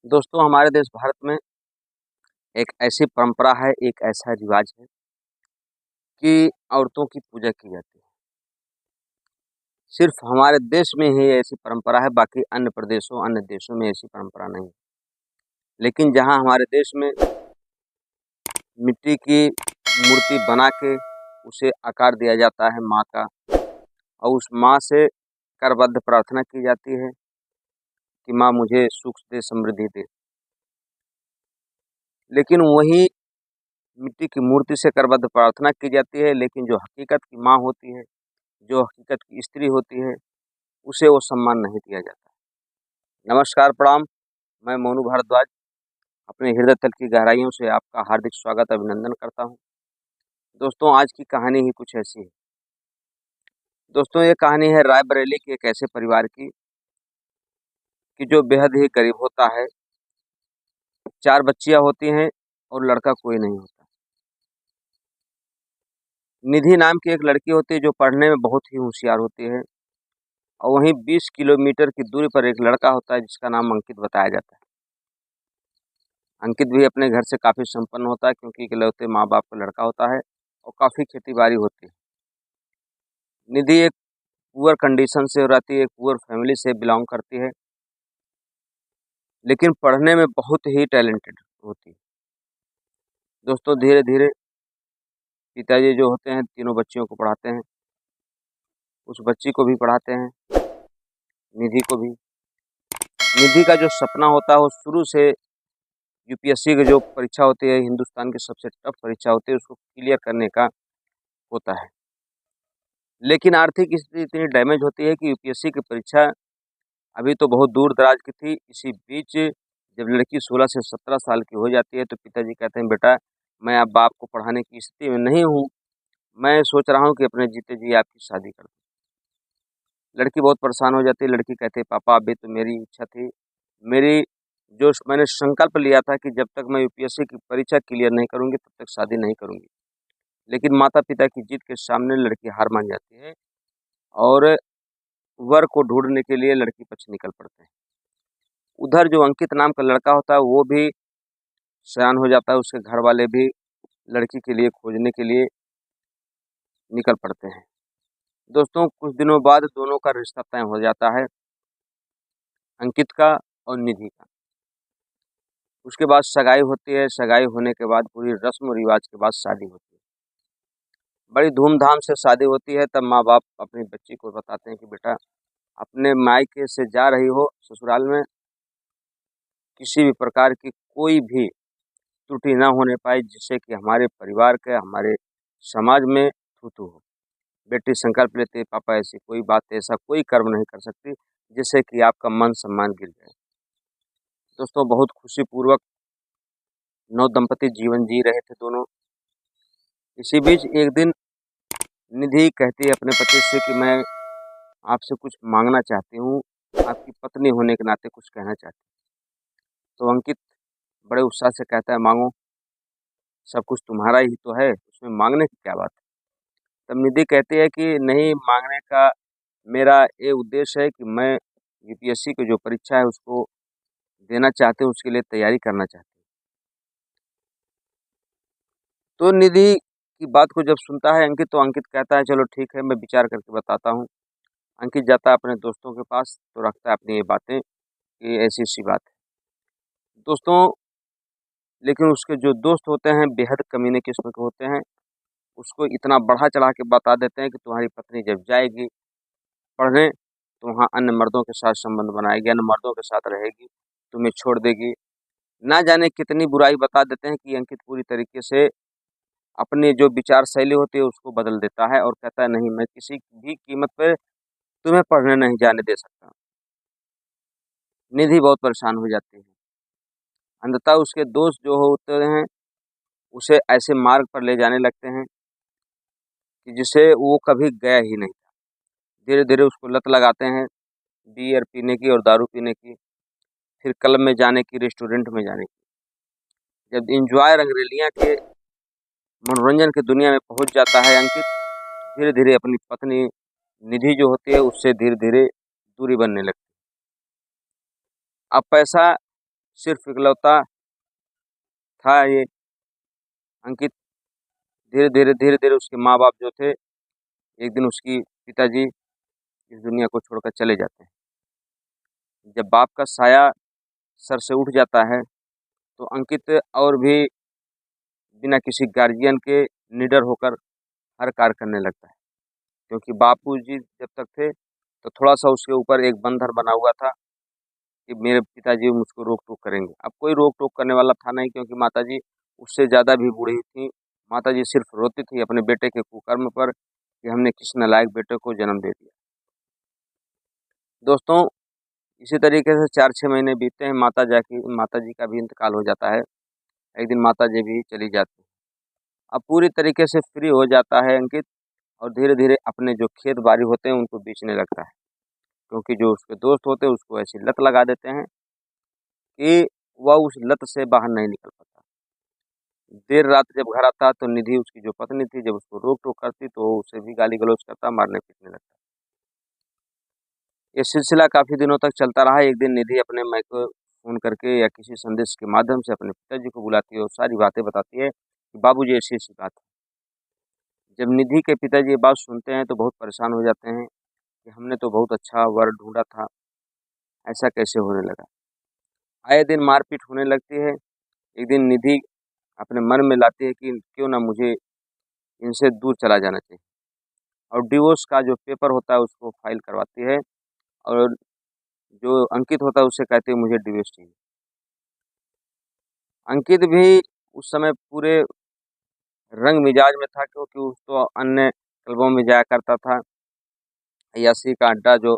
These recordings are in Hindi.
दोस्तों, हमारे देश भारत में एक ऐसी परंपरा है, एक ऐसा रिवाज है कि औरतों की पूजा की जाती है। सिर्फ़ हमारे देश में ही ऐसी परंपरा है, बाकी अन्य प्रदेशों, अन्य देशों में ऐसी परंपरा नहीं है। लेकिन जहाँ हमारे देश में मिट्टी की मूर्ति बना के उसे आकार दिया जाता है माँ का और उस माँ से करबद्ध प्रार्थना की जाती है कि माँ मुझे सुख दे, समृद्धि दे। लेकिन वहीं मिट्टी की मूर्ति से करबद्ध प्रार्थना की जाती है, लेकिन जो हकीकत की माँ होती है, जो हकीकत की स्त्री होती है, उसे वो सम्मान नहीं दिया जाता। नमस्कार, प्रणाम। मैं मोनू भारद्वाज अपने हृदय तल की गहराइयों से आपका हार्दिक स्वागत अभिनंदन करता हूँ। दोस्तों, आज की कहानी ही कुछ ऐसी है। दोस्तों, ये कहानी है रायबरेली के एक ऐसे परिवार की कि जो बेहद ही गरीब होता है। 4 बच्चियाँ होती हैं और लड़का कोई नहीं होता। निधि नाम की एक लड़की होती है जो पढ़ने में बहुत ही होशियार होती है और वहीं 20 किलोमीटर की दूरी पर एक लड़का होता है जिसका नाम अंकित बताया जाता है। अंकित भी अपने घर से काफ़ी संपन्न होता है क्योंकि इकलौते माँ-बाप का लड़का होता है और काफ़ी खेती-बाड़ी होती है। निधि एक पुअर कंडीशन से रहती है, एक पुअर फैमिली से बिलॉन्ग करती है, लेकिन पढ़ने में बहुत ही टैलेंटेड होती है। दोस्तों, धीरे-धीरे पिताजी जो होते हैं तीनों बच्चियों को पढ़ाते हैं, उस बच्ची को भी पढ़ाते हैं, निधि को भी। निधि का जो सपना होता है वो शुरू से यूपीएससी की जो परीक्षा होती है, हिंदुस्तान की सबसे टफ परीक्षा होती है, उसको क्लियर करने का होता है। लेकिन आर्थिक स्थिति इतनी डैमेज होती है कि यूपीएससी की परीक्षा अभी तो बहुत दूर-दराज की थी। इसी बीच जब लड़की 16 से 17 साल की हो जाती है तो पिताजी कहते हैं, "बेटा, मैं अब बाप को पढ़ाने की स्थिति में नहीं हूँ। मैं सोच रहा हूँ कि अपने जीते जी आपकी शादी कर दूँ।" लड़की बहुत परेशान हो जाती है। लड़की कहती है, "पापा, अभी तो मेरी इच्छा थी। मेरी जो मैंने संकल्प लिया था कि जब तक मैं यूपीएससी की परीक्षा क्लियर नहीं करूँगी तब तक शादी नहीं करूँगी।" लेकिन माता-पिता की जिद के सामने लड़की हार मान जाती है और वर को ढूँढने के लिए लड़की पक्ष निकल पड़ते हैं। उधर जो अंकित नाम का लड़का होता है वो भी सयान हो जाता है, उसके घर वाले भी लड़की के लिए खोजने के लिए निकल पड़ते हैं। दोस्तों, कुछ दिनों बाद दोनों का रिश्ता तय हो जाता है, अंकित का और निधि का। उसके बाद सगाई होती है, सगाई होने के बाद पूरी रस्म-रिवाज के बाद शादी होती है। बड़ी धूम-धाम से शादी होती है, तब माँ-बाप अपनी बच्ची को बताते हैं कि बेटा, अपने मायके से जा रही हो ससुराल में, किसी भी प्रकार की कोई भी त्रुटि ना होने पाए जिससे कि हमारे परिवार के, हमारे समाज में थू-थू हो। बेटी संकल्प लेती है, पापा ऐसी कोई बात, ऐसा कोई कर्म नहीं कर सकती जिससे कि आपका मान-सम्मान गिर जाए। दोस्तों, बहुत खुशीपूर्वक नव-दंपति जीवन जी रहे थे दोनों। इसी बीच एक दिन निधि कहती है अपने पति से कि मैं आपसे कुछ माँगना चाहती हूँ, आपकी पत्नी होने के नाते कुछ कहना चाहती हूँ। तो अंकित बड़े उत्साह से कहता है, माँगो, सब कुछ तुम्हारा ही तो है, उसमें माँगने की क्या बात है? तब निधि कहती है कि नहीं, माँगने का मेरा ये उद्देश्य है कि मैं यूपीएससी की जो परीक्षा है उसको देना चाहती हूँ, उसके लिए तैयारी करना चाहती हूँ। तो निधि की बात को जब सुनता है अंकित, तो अंकित कहता है चलो ठीक है, मैं विचार करके बताता हूँ। अंकित जाता है अपने दोस्तों के पास तो रखता है अपनी ये बातें कि ऐसी-ऐसी बात है। दोस्तों, लेकिन उसके जो दोस्त होते हैं बेहद कमीने किस्म के होते हैं, उसको इतना बढ़ा-चढ़ा के बता देते हैं कि तुम्हारी पत्नी जब जाएगी पढ़ने, तो वहाँ अन्य मर्दों के साथ संबंध बनाएगी, अन्य मर्दों के साथ रहेगी, तुम्हें छोड़ देगी। ना जाने कितनी बुराई बता देते हैं कि अंकित पूरी तरीके से अपनी जो विचार शैली होती है उसको बदल देता है और कहता है नहीं, मैं किसी भी कीमत पे तुम्हें पढ़ने नहीं जाने दे सकता। निधि बहुत परेशान हो जाती है। अंततः उसके दोस्त जो होते हैं उसे ऐसे मार्ग पर ले जाने लगते हैं कि जिसे वो कभी गया ही नहीं था। धीरे-धीरे उसको लत लगाते हैं बियर पीने की और दारू पीने की, फिर क्लब में जाने की, रेस्टोरेंट में जाने की। जब एन्जॉय रंगरेलियाँ के मनोरंजन की दुनिया में पहुँच जाता है अंकित, धीरे-धीरे अपनी पत्नी निधि जो होती है उससे धीरे-धीरे दूरी बनने लगती है। अब पैसा सिर्फ इकलौता था ये अंकित। धीरे धीरे उसके माँ बाप जो थे, एक दिन उसकी पिताजी इस दुनिया को छोड़कर चले जाते हैं। जब बाप का साया सर से उठ जाता है तो अंकित और भी बिना किसी गार्जियन के निडर होकर हर कार्य करने लगता है, क्योंकि बापूजी जब तक थे तो थोड़ा सा उसके ऊपर एक बंधन बना हुआ था कि मेरे पिताजी मुझको रोक टोक करेंगे। अब कोई रोक टोक करने वाला था नहीं, क्योंकि माताजी उससे ज़्यादा भी बूढ़ी थी। माताजी सिर्फ रोती थी अपने बेटे के कुकर्म पर कि हमने किस नालायक बेटे को जन्म दे दिया। दोस्तों, इसी तरीके से 4-6 महीने बीतते हैं। माताजी का भी इंतकाल हो जाता है। एक दिन माताजी भी चली जाती है। अब पूरी तरीके से फ्री हो जाता है अंकित, और धीरे धीरे अपने जो खेत बाड़ी होते हैं उनको बेचने लगता है, क्योंकि जो उसके दोस्त होते हैं उसको ऐसी लत लगा देते हैं कि वह उस लत से बाहर नहीं निकल पाता। देर रात जब घर आता तो निधि, उसकी जो पत्नी थी, जब उसको रोक टोक करती तो वो उसे भी गाली गलौज करता, मारने पीटने लगता। ये सिलसिला काफ़ी दिनों तक चलता रहा। एक दिन निधि अपने मायके फ़ोन करके या किसी संदेश के माध्यम से अपने पिताजी को बुलाती है और सारी बातें बताती है कि बाबूजी ऐसी-ऐसी बात है। जब निधि के पिताजी ये बात सुनते हैं तो बहुत परेशान हो जाते हैं कि हमने तो बहुत अच्छा वर ढूँढा था, ऐसा कैसे होने लगा? आए दिन मारपीट होने लगती है। एक दिन निधि अपने मन में लाती है कि क्यों ना मुझे इनसे दूर चला जाना चाहिए, और डिवोर्स का जो पेपर होता है उसको फाइल करवाती है, और जो अंकित होता है उससे कहती है मुझे डिवोर्स चाहिए। अंकित भी उस समय पूरे रंग मिजाज में था, क्योंकि उस तो अन्य क्लबों में जाया करता था। अय्याशी का अड्डा जो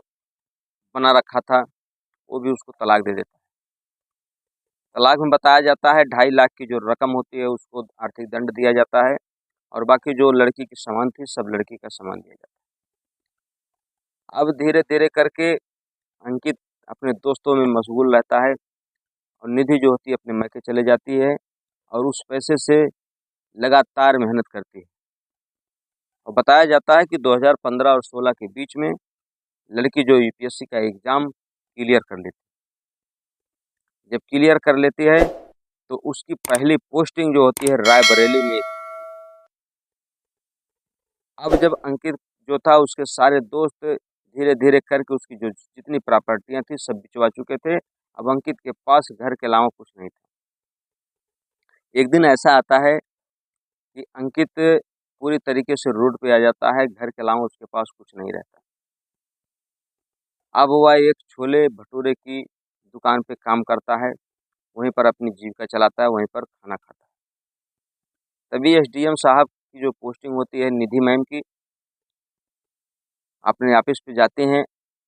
बना रखा था वो भी उसको तलाक दे देता है। तलाक में बताया जाता है 2.5 लाख की जो रकम होती है उसको आर्थिक दंड दिया जाता है, और बाकी जो लड़की की सामान थी सब लड़की का सामान दिया जाता है। अब धीरे धीरे करके अंकित अपने दोस्तों में मशगूल रहता है, और निधि जो होती है अपने मायके चले जाती है, और उस पैसे से लगातार मेहनत करती है। और बताया जाता है कि 2015 और 16 के बीच में लड़की जो यूपीएससी का एग्ज़ाम क्लियर कर लेती है। जब क्लियर कर लेती है तो उसकी पहली पोस्टिंग जो होती है रायबरेली में। अब जब अंकित जो था उसके सारे दोस्त धीरे धीरे करके उसकी जो जितनी प्रॉपर्टियां थी सब बिचवा चुके थे। अब अंकित के पास घर के अलावा कुछ नहीं था। एक दिन ऐसा आता है कि अंकित पूरी तरीके से रोड पे आ जाता है, घर के अलावा उसके पास कुछ नहीं रहता। अब वह एक छोले भटूरे की दुकान पे काम करता है, वहीं पर अपनी जीविका चलाता है, वहीं पर खाना खाता है। तभी एसडीएम साहब की जो पोस्टिंग होती है निधि मैम की, अपने ऑफिस पे जाते हैं,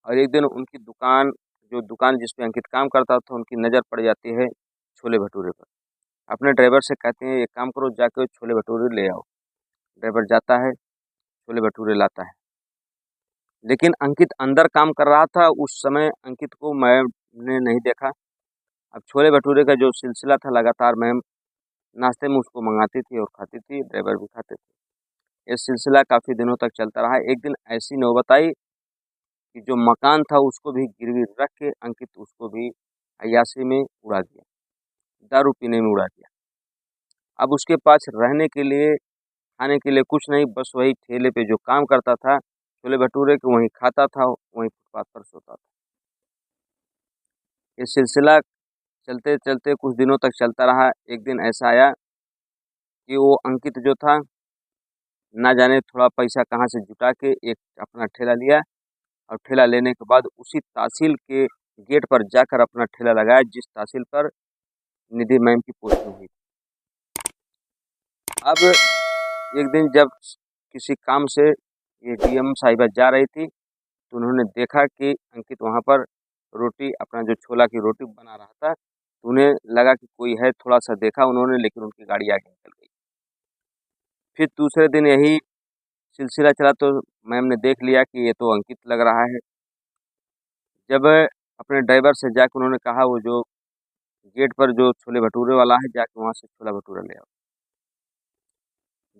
और एक दिन उनकी दुकान जिस पे अंकित काम करता था उनकी नज़र पड़ जाती है छोले भटूरे पर। अपने ड्राइवर से कहते हैं एक काम करो, जाके छोले भटूरे ले आओ। ड्राइवर जाता है, छोले भटूरे लाता है। लेकिन अंकित अंदर काम कर रहा था, उस समय अंकित को मैम ने नहीं देखा। अब छोले भटूरे का जो सिलसिला था लगातार मैम नाश्ते में उसको मंगाती थी और खाती थी, ड्राइवर भी खाते थे। ये सिलसिला काफ़ी दिनों तक चलता रहा। एक दिन ऐसी नौबत आई कि जो मकान था उसको भी गिरवी रख के अंकित उसको भी अय्याशी में उड़ा दिया, दारू पीने में उड़ा दिया। अब उसके पास रहने के लिए, खाने के लिए कुछ नहीं, बस वही ठेले पे जो काम करता था छोले भटूरे के, वहीं खाता था, वहीं फुटपाथ पर सोता था। ये सिलसिला चलते चलते कुछ दिनों तक चलता रहा। एक दिन ऐसा आया कि वो अंकित जो था, ना जाने थोड़ा पैसा कहाँ से जुटा के एक अपना ठेला लिया, और ठेला लेने के बाद उसी तहसील के गेट पर जाकर अपना ठेला लगाया जिस तहसील पर निधि मैम की पोस्टिंग हुई। अब एक दिन जब किसी काम से ये डीएम साहिबा जा रही थी तो उन्होंने देखा कि अंकित वहाँ पर रोटी, अपना जो छोला की रोटी बना रहा था, तो उन्हें लगा कि कोई है, थोड़ा सा देखा उन्होंने, लेकिन उनकी गाड़ी आगे निकल गई। फिर दूसरे दिन यही सिलसिला चला तो मैम ने देख लिया कि ये तो अंकित लग रहा है। जब अपने ड्राइवर से जाकर उन्होंने कहा वो जो गेट पर जो छोले भटूरे वाला है, जाके वहाँ से छोला भटूरा ले आओ।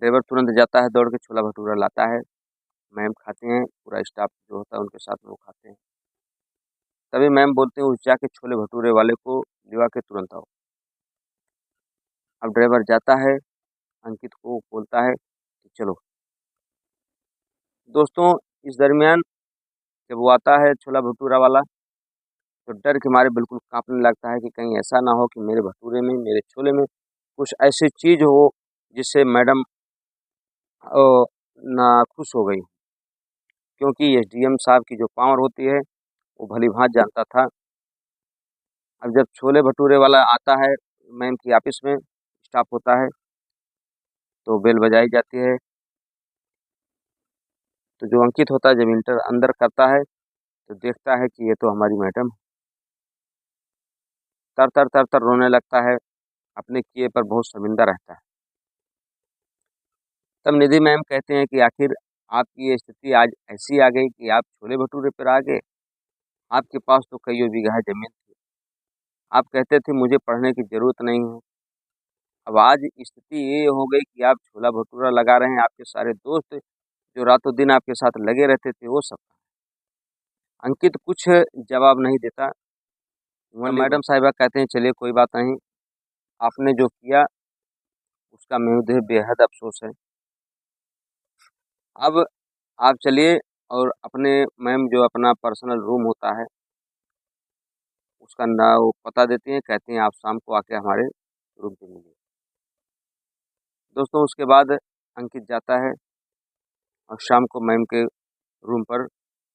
ड्राइवर तुरंत जाता है, दौड़ के छोला भटूरा लाता है। मैम खाते हैं, पूरा स्टाफ जो होता है उनके साथ में वो खाते हैं। तभी मैम बोलते हैं उस जाके छोले भटूरे वाले को लिवा के तुरंत आओ। अब ड्राइवर जाता है, अंकित को बोलता है कि चलो। दोस्तों इस दरमियान जब वो आता है छोला भटूरा वाला, तो डर के मारे बिल्कुल कांपने लगता है कि कहीं ऐसा ना हो कि मेरे भटूरे में, मेरे छोले में कुछ ऐसी चीज़ हो जिससे मैडम नाखुश हो गई। क्योंकि एसडीएम साहब की जो पावर होती है वो भली-भाँति जानता था। अब जब छोले भटूरे वाला आता है मैम की ऑफ़िस में, स्टाफ होता है, तो बेल बजाई जाती है। तो जो अंकित होता है जब अंदर करता है तो देखता है कि ये तो हमारी मैडम। तर-तर रोने लगता है, अपने किए पर बहुत शर्मिंदा रहता है। तब निधि मैम कहते हैं कि आखिर आपकी ये स्थिति आज ऐसी आ गई कि आप छोले भटूरे पर आ गए। आपके पास तो कईयों बीघा ज़मीन थी। आप कहते थे मुझे पढ़ने की ज़रूरत नहीं है। अब आज स्थिति ये हो गई कि आप छोला भटूरा लगा रहे हैं, आपके सारे दोस्त जो रातों दिन आपके साथ लगे रहते थे वो सब। अंकित कुछ जवाब नहीं देता। वो मैडम साहिबा कहते हैं चलिए कोई बात नहीं, आपने जो किया उसका मुझे बेहद अफ़सोस है। अब आप चलिए और अपने मैम जो अपना पर्सनल रूम होता है उसका ना वो पता देती हैं, कहती हैं आप शाम को आके हमारे रूम पे मिलिए। दोस्तों उसके बाद अंकित जाता है और शाम को मैम के रूम पर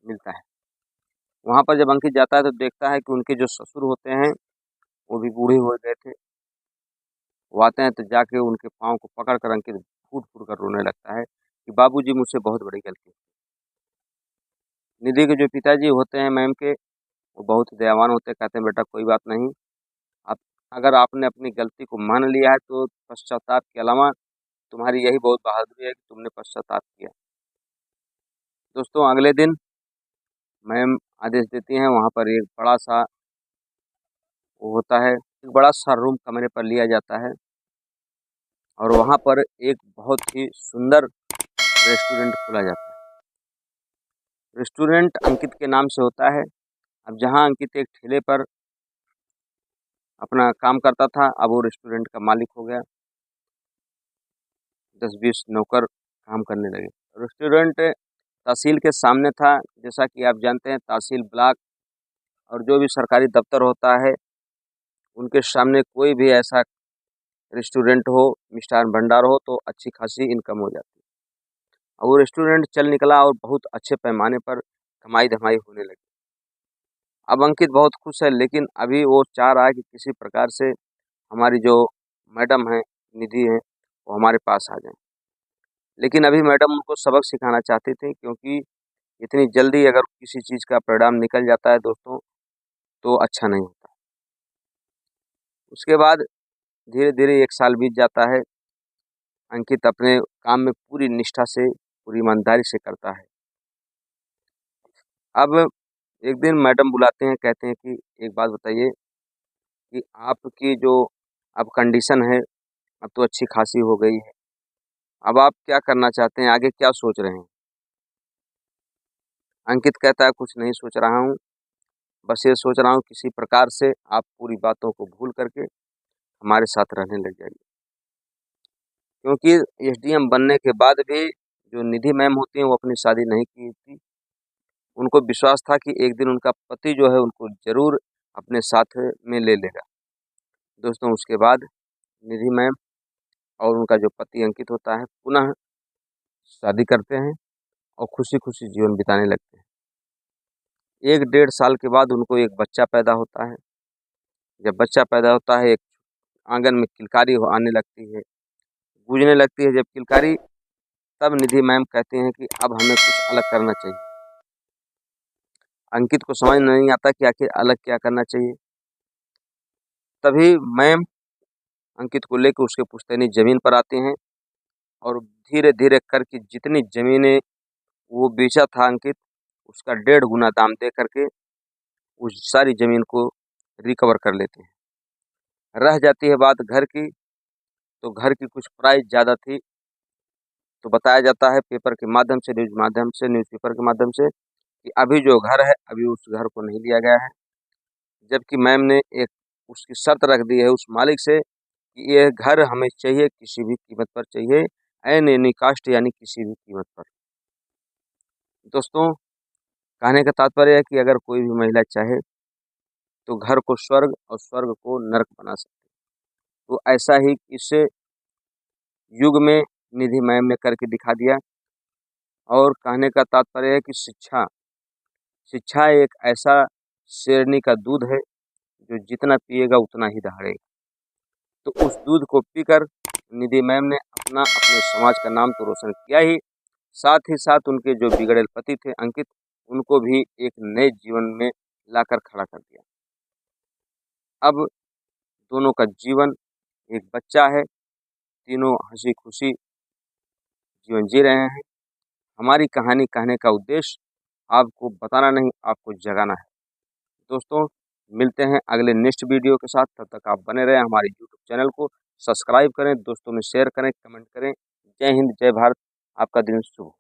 मिलता है। वहाँ पर जब अंकित जाता है तो देखता है कि उनके जो ससुर होते हैं वो भी बूढ़े हो गए थे। वो आते हैं तो जाके उनके पाँव को पकड़ कर अंकित फूट-फूट कर रोने लगता है कि बाबूजी मुझसे बहुत बड़ी गलती। निधि के जो पिताजी होते हैं मैम के, वो बहुत ही दयावान होते हैं, कहते हैं बेटा कोई बात नहीं, आप अगर आपने अपनी गलती को मान लिया है तो पश्चाताप के अलावा तुम्हारी यही बहुत बहादुरी है कि तुमने पश्चाताप किया। दोस्तों अगले दिन मैम आदेश देती हैं, वहाँ पर एक बड़ा-सा वो होता है, एक बड़ा-सा रूम कमरे पर लिया जाता है और वहाँ पर एक बहुत ही सुंदर रेस्टोरेंट खोला जाता है। रेस्टोरेंट अंकित के नाम से होता है। अब जहाँ अंकित एक ठेले पर अपना काम करता था, अब वो रेस्टोरेंट का मालिक हो गया। 10-20 नौकर काम करने लगे। रेस्टोरेंट तहसील के सामने था, जैसा कि आप जानते हैं तहसील ब्लॉक और जो भी सरकारी दफ्तर होता है, उनके सामने कोई भी ऐसा रेस्टोरेंट हो, मिष्ठान भंडार हो तो अच्छी खासी इनकम हो जाती है। और वो रेस्टोरेंट चल निकला और बहुत अच्छे पैमाने पर कमाई-धमाई होने लगी। अब अंकित बहुत खुश है, लेकिन अभी वो चाह रहा है कि किसी प्रकार से हमारी जो मैडम हैं, निधि हैं, वो हमारे पास आ जाएँ। लेकिन अभी मैडम उनको सबक सिखाना चाहती थी, क्योंकि इतनी जल्दी अगर किसी चीज़ का परिणाम निकल जाता है दोस्तों, तो अच्छा नहीं होता। उसके बाद धीरे-धीरे 1 साल बीत जाता है। अंकित अपने काम में पूरी निष्ठा से, पूरी ईमानदारी से करता है। अब एक दिन मैडम बुलाते हैं, कहते हैं कि एक बात बताइए कि आपकी जो अब कंडीशन है, अब तो अच्छी खासी हो गई है। अब आप क्या करना चाहते हैं? आगे क्या सोच रहे हैं? अंकित कहता है कुछ नहीं सोच रहा हूँ, बस ये सोच रहा हूँ किसी प्रकार से आप पूरी बातों को भूल करके हमारे साथ रहने लग जाइए। क्योंकि एसडीएम बनने के बाद भी जो निधि मैम होती हैं वो अपनी शादी नहीं की थी। उनको विश्वास था कि एक दिन उनका पति जो है उनको ज़रूर अपने साथ में ले लेगा। दोस्तों उसके बाद निधि मैम और उनका जो पति अंकित होता है पुनः शादी करते हैं और खुशी-खुशी जीवन बिताने लगते हैं। 1 डेढ़ साल के बाद उनको एक बच्चा पैदा होता है। जब बच्चा पैदा होता है, एक आँगन में किलकारी हो आने लगती है, गूँजने लगती है जब किलकारी, तब निधि मैम कहती हैं कि अब हमें कुछ अलग करना चाहिए। अंकित को समझ नहीं आता कि आखिर अलग क्या करना चाहिए। तभी मैम अंकित को लेके उसके पुश्तैनी ज़मीन पर आती हैं और धीरे-धीरे करके जितनी ज़मीनें वो बेचा था अंकित, उसका 1.5 गुना दाम दे करके उस सारी ज़मीन को रिकवर कर लेते हैं। रह जाती है बात घर की, तो घर की कुछ प्राइस ज़्यादा थी, तो बताया जाता है पेपर के माध्यम से, न्यूज़पेपर के माध्यम से कि अभी जो घर है, अभी उस घर को नहीं लिया गया है। जबकि मैम ने एक उसकी शर्त रख दी है उस मालिक से कि यह घर हमें चाहिए, किसी भी कीमत पर चाहिए, एन एनी कास्ट यानी किसी भी कीमत पर। दोस्तों, कहने का तात्पर्य है कि अगर कोई भी महिला चाहे तो घर को स्वर्ग और स्वर्ग को नरक बना सकती है। तो ऐसा ही इस युग में निधि मैम ने करके दिखा दिया। और कहने का तात्पर्य है कि शिक्षा शिक्षा एक ऐसा शेरनी का दूध है जो जितना पिएगा उतना ही दहाड़ेगा। तो उस दूध को पीकर निधि मैम ने अपने समाज का नाम तो रोशन किया ही, साथ ही साथ उनके जो बिगड़ेल पति थे अंकित, उनको भी एक नए जीवन में लाकर खड़ा कर दिया। अब दोनों का जीवन, एक बच्चा है, तीनों हंसी खुशी जीवन जी रहे हैं। हमारी कहानी कहने का उद्देश्य आपको बताना नहीं, आपको जगाना है। दोस्तों, मिलते हैं अगले नेक्स्ट वीडियो के साथ। तब तक आप बने रहें, हमारे यूट्यूब चैनल को सब्सक्राइब करें, दोस्तों में शेयर करें, कमेंट करें। जय हिंद, जय भारत, आपका दिन शुभ हो।